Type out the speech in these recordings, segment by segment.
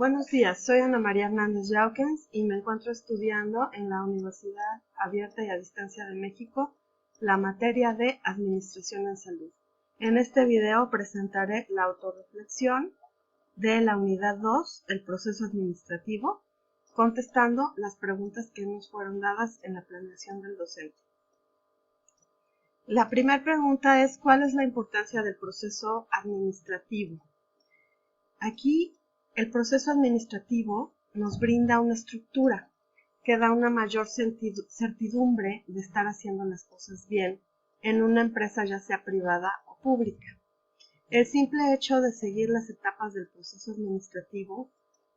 Buenos días, soy Ana María Hernández Yaukens y me encuentro estudiando en la Universidad Abierta y a Distancia de México la materia de Administración en Salud. En este video presentaré la autorreflexión de la unidad 2, el proceso administrativo, contestando las preguntas que nos fueron dadas en la planeación del docente. La primera pregunta es: ¿cuál es la importancia del proceso administrativo? Aquí el proceso administrativo nos brinda una estructura que da una mayor certidumbre de estar haciendo las cosas bien en una empresa, ya sea privada o pública. El simple hecho de seguir las etapas del proceso administrativo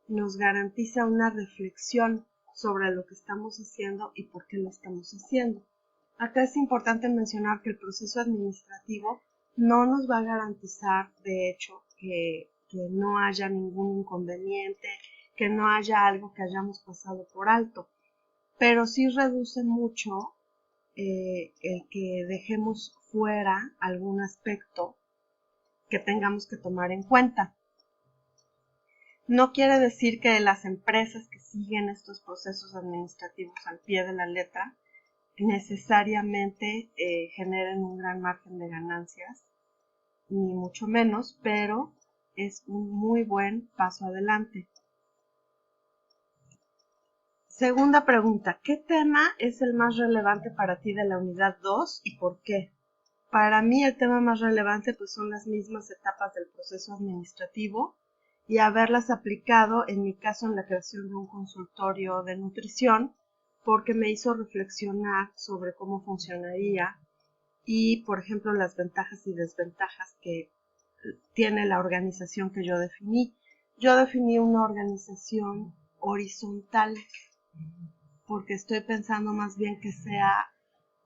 nos garantiza una reflexión sobre lo que estamos haciendo y por qué lo estamos haciendo. Acá es importante mencionar que el proceso administrativo no nos va a garantizar, de hecho, que no haya ningún inconveniente, que no haya algo que hayamos pasado por alto, pero sí reduce mucho el que dejemos fuera algún aspecto que tengamos que tomar en cuenta. No quiere decir que las empresas que siguen estos procesos administrativos al pie de la letra necesariamente generen un gran margen de ganancias, ni mucho menos, pero es un muy buen paso adelante. Segunda pregunta: ¿qué tema es el más relevante para ti de la unidad 2 y por qué? Para mí el tema más relevante pues son las mismas etapas del proceso administrativo y haberlas aplicado en mi caso en la creación de un consultorio de nutrición, porque me hizo reflexionar sobre cómo funcionaría y, por ejemplo, las ventajas y desventajas que tiene la organización que yo definí. Yo definí una organización horizontal porque estoy pensando más bien que sea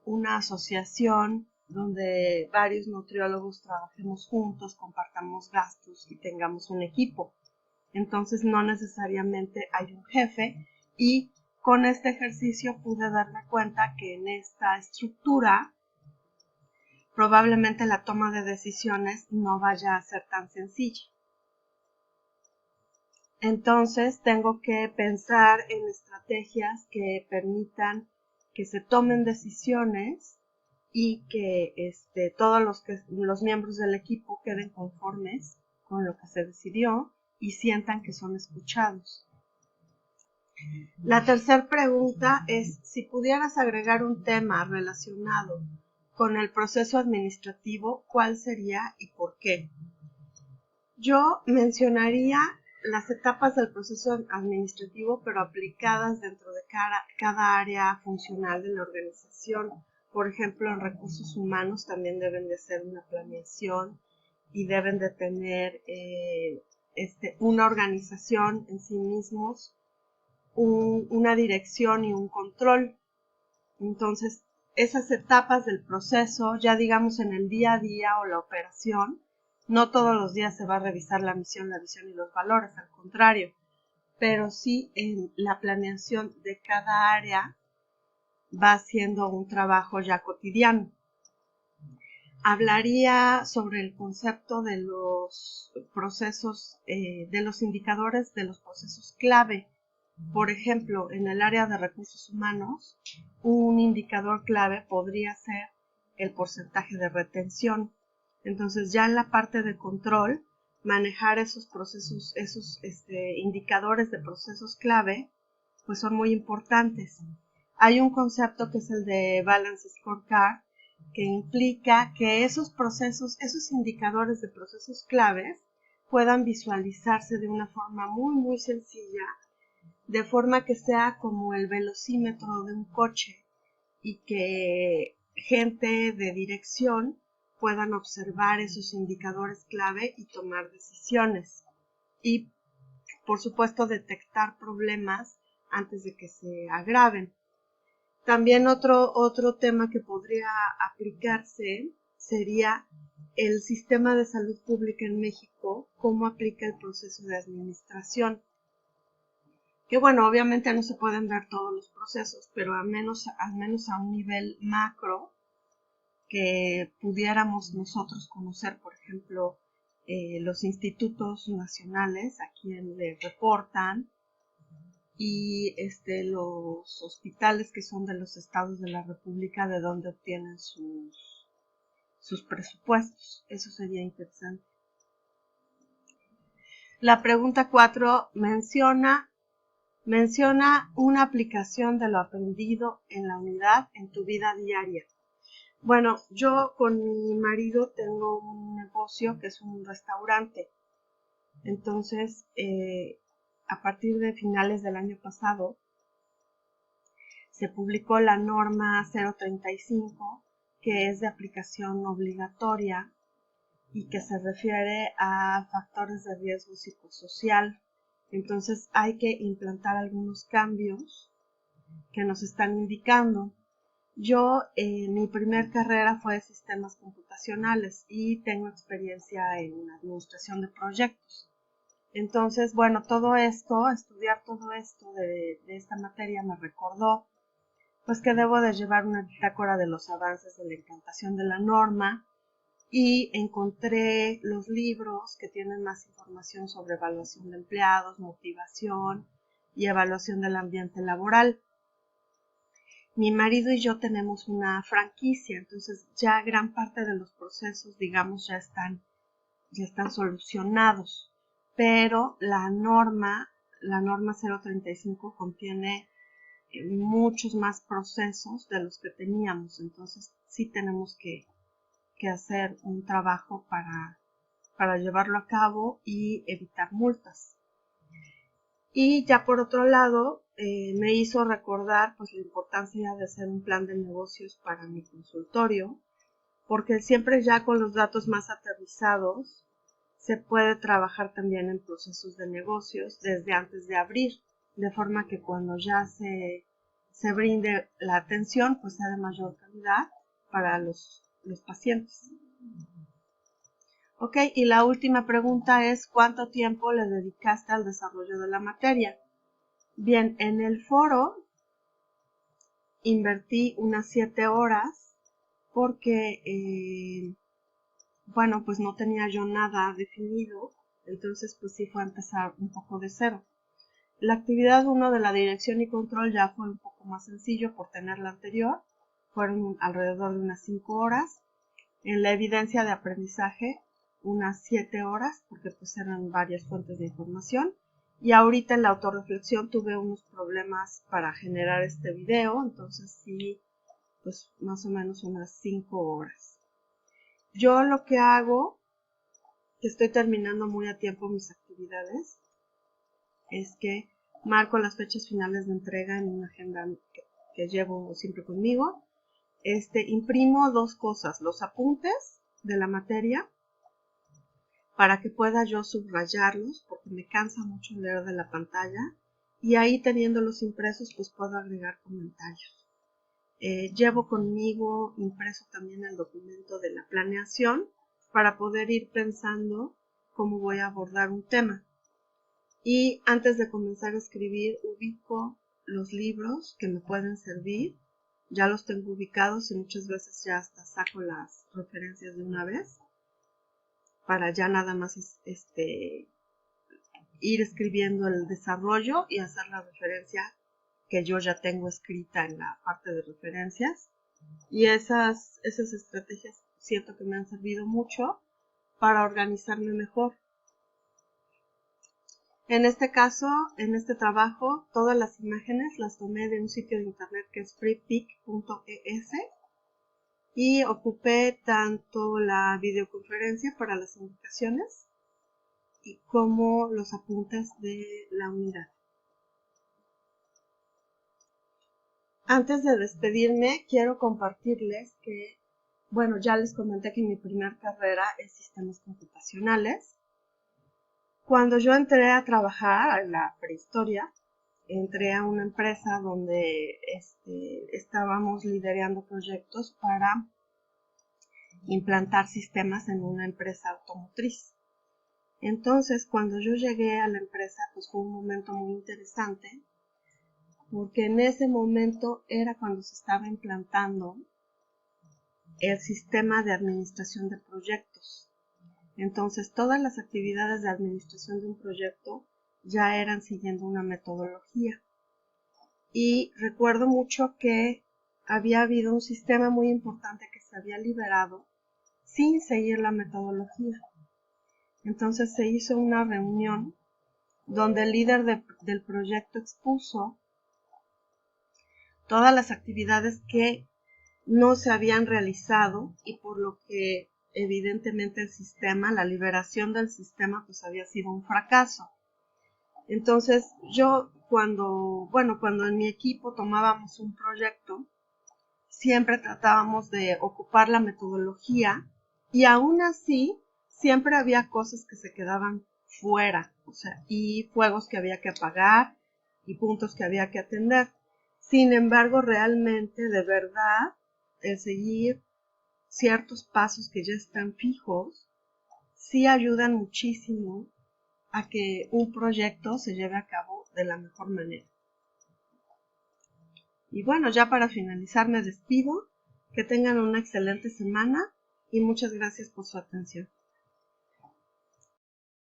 una asociación donde varios nutriólogos trabajemos juntos, compartamos gastos y tengamos un equipo. Entonces no necesariamente hay un jefe, y con este ejercicio pude darme cuenta que en esta estructura probablemente la toma de decisiones no vaya a ser tan sencilla. Entonces tengo que pensar en estrategias que permitan que se tomen decisiones y que todos los miembros del equipo queden conformes con lo que se decidió y sientan que son escuchados. La tercera pregunta es: si pudieras agregar un tema relacionado con el proceso administrativo, ¿cuál sería y por qué? Yo mencionaría las etapas del proceso administrativo, pero aplicadas dentro de cada área funcional de la organización. Por ejemplo, en recursos humanos también deben de hacer una planeación y deben de tener una organización en sí mismos, una dirección y un control. Entonces, esas etapas del proceso, ya digamos en el día a día o la operación, no todos los días se va a revisar la misión, la visión y los valores, al contrario, pero sí en la planeación de cada área va siendo un trabajo ya cotidiano. Hablaría sobre el concepto de los procesos, de los indicadores de los procesos clave. Por ejemplo, en el área de recursos humanos, un indicador clave podría ser el porcentaje de retención. Entonces, ya en la parte de control, manejar esos procesos, esos indicadores de procesos clave, pues son muy importantes. Hay un concepto que es el de Balance Scorecard, que implica que esos procesos, esos indicadores de procesos claves puedan visualizarse de una forma muy, muy sencilla, de forma que sea como el velocímetro de un coche y que gente de dirección puedan observar esos indicadores clave y tomar decisiones. Y, por supuesto, detectar problemas antes de que se agraven. También otro tema que podría aplicarse sería el sistema de salud pública en México, cómo aplica el proceso de administración. Que bueno, obviamente no se pueden ver todos los procesos, pero al menos a un nivel macro que pudiéramos nosotros conocer, por ejemplo, los institutos nacionales a quien le reportan y los hospitales que son de los estados de la República de donde obtienen sus presupuestos. Eso sería interesante. La pregunta 4 menciona una aplicación de lo aprendido en la unidad en tu vida diaria. Bueno, yo con mi marido tengo un negocio que es un restaurante. Entonces, a partir de finales del año pasado, se publicó la norma 035, que es de aplicación obligatoria y que se refiere a factores de riesgo psicosocial. Entonces hay que implantar algunos cambios que nos están indicando. Yo, mi primer carrera fue de sistemas computacionales y tengo experiencia en administración de proyectos. Entonces, bueno, estudiar todo esto de esta materia me recordó pues que debo de llevar una bitácora de los avances de la implantación de la norma y encontré los libros que tienen más información sobre evaluación de empleados, motivación y evaluación del ambiente laboral. Mi marido y yo tenemos una franquicia, entonces ya gran parte de los procesos, digamos, ya están solucionados, pero la norma 035 contiene muchos más procesos de los que teníamos, entonces sí tenemos que hacer un trabajo para llevarlo a cabo y evitar multas. Y ya por otro lado, me hizo recordar pues la importancia de hacer un plan de negocios para mi consultorio, porque siempre ya con los datos más aterrizados se puede trabajar también en procesos de negocios desde antes de abrir, de forma que cuando ya se brinde la atención pues sea de mayor calidad para los pacientes. Ok, y la última pregunta es ¿cuánto tiempo le dedicaste al desarrollo de la materia? Bien, en el foro invertí unas 7 horas porque, bueno, pues no tenía yo nada definido, entonces pues sí fue a empezar un poco de cero. La actividad 1 de la dirección y control ya fue un poco más sencillo por tener la anterior, fueron alrededor de unas 5 horas. En la evidencia de aprendizaje, unas 7 horas, porque pues eran varias fuentes de información. Y ahorita en la autorreflexión tuve unos problemas para generar este video, entonces sí, pues más o menos unas 5 horas. Yo lo que hago, que estoy terminando muy a tiempo mis actividades, es que marco las fechas finales de entrega en una agenda que llevo siempre conmigo. Imprimo 2 cosas, los apuntes de la materia, para que pueda yo subrayarlos, porque me cansa mucho leer de la pantalla, y ahí teniéndolos impresos, pues puedo agregar comentarios. Llevo conmigo impreso también el documento de la planeación, para poder ir pensando cómo voy a abordar un tema. Y antes de comenzar a escribir, ubico los libros que me pueden servir. Ya los tengo ubicados y muchas veces ya hasta saco las referencias de una vez para ya nada más ir escribiendo el desarrollo y hacer la referencia que yo ya tengo escrita en la parte de referencias. Y esas estrategias siento que me han servido mucho para organizarme mejor. En este caso, en este trabajo, todas las imágenes las tomé de un sitio de internet que es freepik.es y ocupé tanto la videoconferencia para las indicaciones como los apuntes de la unidad. Antes de despedirme, quiero compartirles que, bueno, ya les comenté que mi primera carrera es sistemas computacionales. Cuando yo entré a trabajar en la prehistoria, entré a una empresa donde estábamos liderando proyectos para implantar sistemas en una empresa automotriz. Entonces, cuando yo llegué a la empresa, pues fue un momento muy interesante, porque en ese momento era cuando se estaba implantando el sistema de administración de proyectos. Entonces, todas las actividades de administración de un proyecto ya eran siguiendo una metodología. Y recuerdo mucho que había habido un sistema muy importante que se había liberado sin seguir la metodología. Entonces se hizo una reunión donde el líder del proyecto expuso todas las actividades que no se habían realizado y por lo que evidentemente el sistema, la liberación del sistema, pues había sido un fracaso. Entonces yo cuando en mi equipo tomábamos un proyecto, siempre tratábamos de ocupar la metodología y aún así siempre había cosas que se quedaban fuera, o sea, y fuegos que había que apagar y puntos que había que atender. Sin embargo, realmente, de verdad, el seguir ciertos pasos que ya están fijos, sí ayudan muchísimo a que un proyecto se lleve a cabo de la mejor manera. Y bueno, ya para finalizar me despido. Que tengan una excelente semana y muchas gracias por su atención.